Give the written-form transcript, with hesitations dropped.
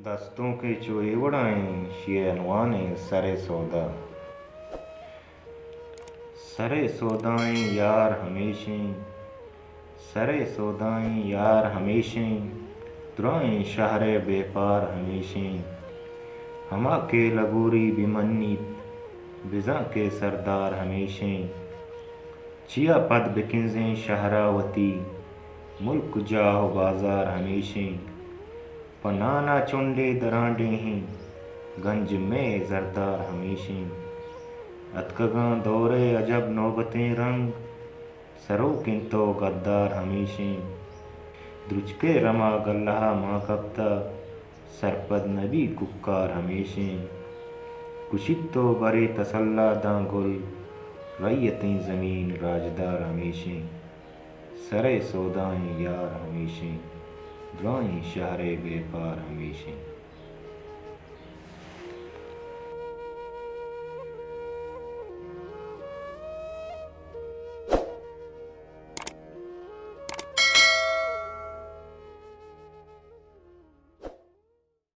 दस्तों के चोए उड़ाएं ये अनवाने सरे सौदा। सरे सौदाएं यार हमेशें, सरे सौदाएं यार हमेशें, दुराएं शहरे बेपार हमेशें। हमा के लगोरी बिमन्नीत बिजा के सरदार हमेशें। चिया पद बिकिंजें शहरावती मुल्क जाहो बाजार हमेशें। पनाना चुंडे दरांडे हैं गंज में जरदार हमेशें। अतकगां दौरे अजब नौबतें रंग सरो किंतो गद्दार हमेशें। द्रुचके रमा गल्लाहा माँ कप्ता सरपद नबी कुक्कार हमेशें। कुशितो बरे तसल्ला दां गुल रैयतें ज़मीन राजदार हमेशें। सरे सौदाएं यार हमेशें, दुआएं शहरे बेपार हमेशें।